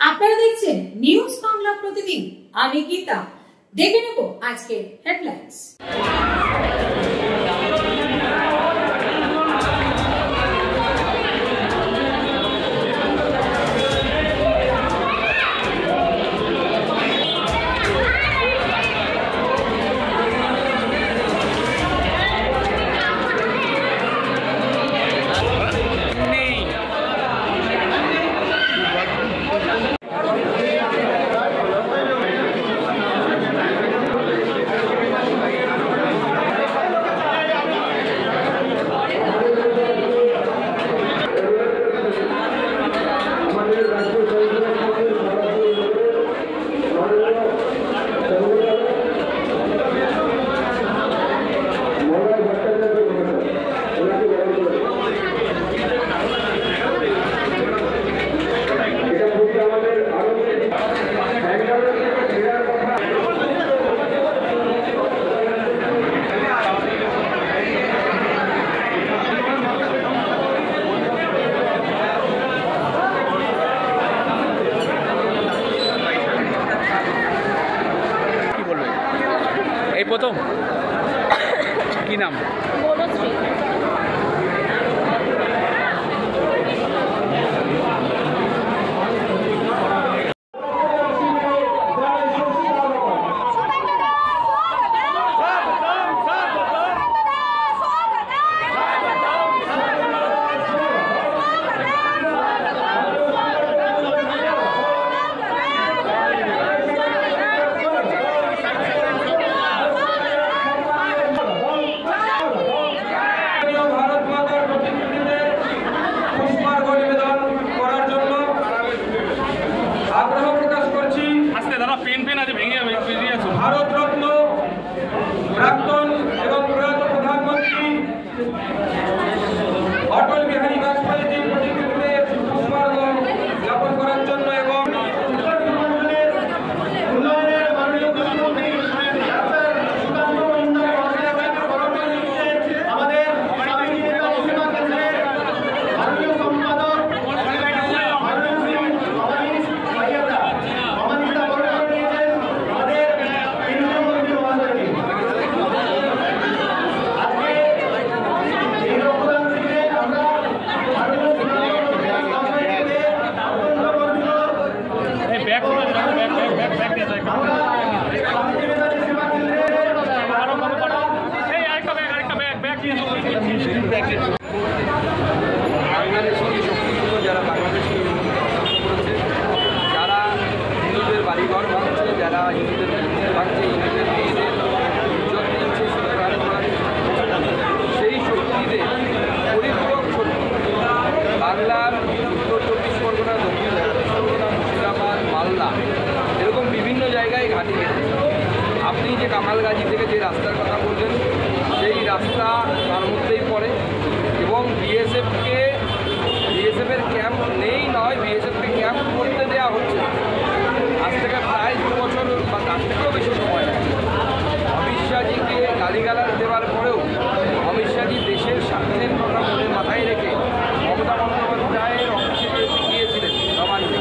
আপনারা দেখছেন নিউজ বাংলা প্রতিদিন। আমি গীতা। দেখে নেব আজকের হেডলাইন্স। এই প্রথম কি নাম? ভারতরত্ন প্রাক্তন এবং প্রয়াত প্রধানমন্ত্রী অটল বিহারী বাজপেয়ীর প্রতিকৃতিতে পুষ্পার্ঘ জ্ঞাপন করার জন্য এবং যারা বাংলাদেশকে যারা হিন্দুদের বাড়িঘর ভাঙছে, যারা হিন্দুদের মন্দির ভাঙছে, হিন্দুদের মেয়েদের ইজ্জত দিচ্ছে, সেই শক্তিদের পরিপূরক শক্তি বাংলার উত্তর চব্বিশ পরগনা, দক্ষিণ চব্বিশ পরগনা, মুর্শিদাবাদ, মালদা এরকম বিভিন্ন জায়গায় ঘাঁটি গেছে। আপনি যে কামালগাজী থেকে যে রাস্তার কথা বললেন, সেই রাস্তা তার মধ্যেই পড়ে এবং বিএসএফের ক্যাম্প নেই নয়, বিএসএফকে ক্যাম্প করতে দেওয়া হচ্ছে। আজ থেকে প্রায় 2 বছর বা তার থেকেও বেশি সময় লাগে। অমিত শাহজিকে গালিগালাজ দেওয়ার পরেও অমিত শাহজি দেশের স্বার্থের কথা মনে মাথায় রেখে মমতা বন্দ্যোপাধ্যায়ের অফিসে গিয়েছিলেন নবান্নে।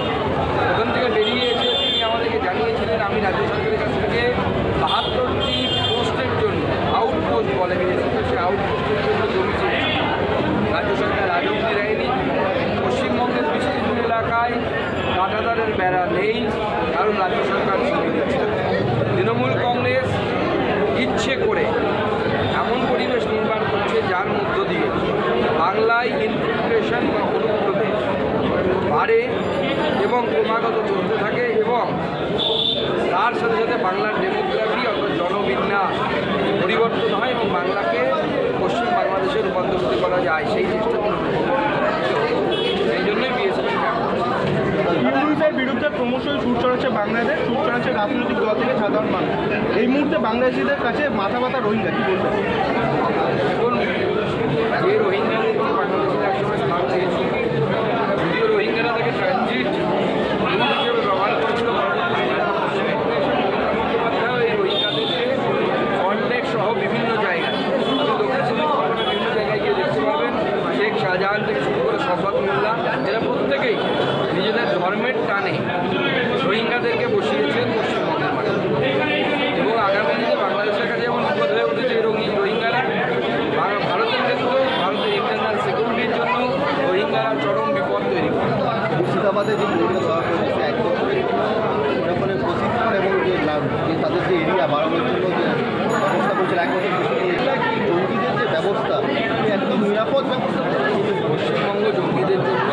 ওখান থেকে বেরিয়ে এসে তিনি আমাদেরকে জানিয়েছিলেন আমি রাজ্য সরকারের কাছ থেকে 72টি পোস্টের জন্য, আউটপোস্ট বলে বিএসএফের, সে আউটপোস্টের জন্য জমি চেয়েছি। রাজ্য সরকার আজও দেয়নি। পশ্চিমবঙ্গের বিস্তীর্ণ এলাকায় কাঁটাতারের বেড়া নেই, কারণ রাজ্য সরকার জমি দিচ্ছে। তৃণমূল কংগ্রেস ইচ্ছে করে এমন পরিবেশ নির্মাণ করছে যার মধ্য দিয়ে বাংলায় ইনফিল্ট্রেশন বা অনুপ্রবেশ বাড়ে এবং ক্রমাগত চলতে থাকে এবং তার সাথে সাথে বাংলার ডেমোগ্রাফি অর্থাৎ জনবিন্যাস পরিবর্তন হয় এবং বাংলাকে পশ্চিম বাংলাদেশে রূপান্তরিত করা যায়, সেই চেষ্টা সেই জন্যই বিএসএফের হিন্দুদের বিরুদ্ধে ক্রমশই সুর চড়াচ্ছে বাংলাদেশ, সুর চড়াচ্ছে রাজনৈতিক দল থেকে সাধারণ মানুষ। এই মুহূর্তে বাংলাদেশিদের কাছে মাথা ব্যথা রোহিঙ্গা, কি বলবেন? এখন যে রোহিঙ্গাদেরকে বাংলাদেশের একসময় স্থান দিয়েছে, যদিও রোহিঙ্গারা তাকে ট্রানজিট হিসেবে ব্যবহার করেছিল, এই রোহিঙ্গাদেরকে কন্টেক সহ বিভিন্ন জায়গায়, আপনি দক্ষিণ বিভিন্ন জায়গায় গিয়ে দেখতে পাবেন, শেখ শাহজাহান থেকে শুরু করে শওকত মোল্লা, এরা প্রত্যেকেই নিজেদের ধর্মের টানে রোহিঙ্গাদেরকে বসিয়েছেন পশ্চিমবঙ্গের মাটিতে এবং আগামী দিনে বাংলাদেশের কাছে যেমন বিপদ হয়ে উঠেছে রোহিঙ্গারা, ভারতের ক্ষেত্রেও ভারতের ইন্টারনাল সিকিউরিটির জন্য রোহিঙ্গারা চরম বিপদ তৈরি করে। মুর্শিদাবাদে যে ভূমিকা দেওয়া হয়েছে একদম ওখানে প্রশিক্ষণ এবং যে তাদের যে এরিয়া বাড়ানোর জন্য যে ব্যবস্থা করছিল 1 বছর জঙ্গিদের যে ব্যবস্থা একদম নিরাপদ ব্যবস্থা পশ্চিমবঙ্গ জঙ্গিদের জন্য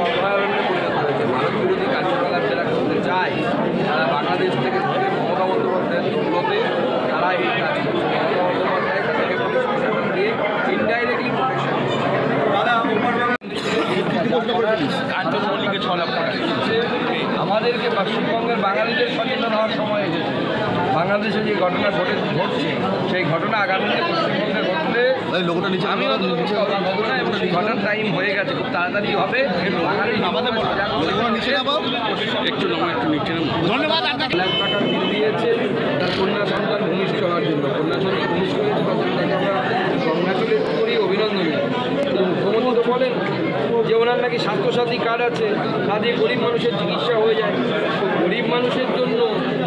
অভয়ারণ্যে পরিণত হয়েছে। ভারত বিরোধী কার্যকলাপ যারা করতে চায় তারা বাংলাদেশ থেকে ঢুকে মমতা বন্দ্যোপাধ্যায়ের দৌলতে তারা এই কাজ করছে। মমতা বন্দ্যোপাধ্যায় তাদেরকে পুলিশ প্রশাসন দিয়ে ইনডাইরেক্টলি প্রোটেকশন আমাদেরকে পশ্চিমবঙ্গের বাঙালিদের সচেতন হওয়ার সময় এসেছে। বাংলাদেশে যে ঘটনা ঘটছে সেই ঘটনা আগামীতে পশ্চিমবঙ্গে ঘটলে আমি ঘটনা এবং সেই ঘটনার টাইম হয়ে গেছে, খুব তাড়াতাড়ি হবে। একটু নিচে ধন্যবাদ। 1 লাখ টাকা বিল দিয়েছে তার কন্যা সন্তান ভূমিষ্ঠ হওয়ার জন্য। কন্যা সন্তান ভূমিষ্ঠ হয়েছে তার জন্য তাকে আমরা কংগ্রাচুলেট করি, অভিনন্দন জানাই। মুখ্যমন্ত্রী তো বলেন যে ওনার নাকি স্বাস্থ্যসাথী কার্ড আছে, তা দিয়ে গরিব মানুষের চিকিৎসা হয়ে যায়। গরিব মানুষের জন্য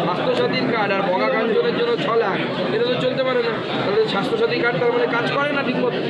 স্বাস্থ্যসাথীর কার্ড আর বগা কাঞ্চনের জন্য 6 লাখ, এটা তো চলতে পারে না। তাহলে স্বাস্থ্যসাথী কার্ড তার মানে কাজ করে না ঠিকমতো।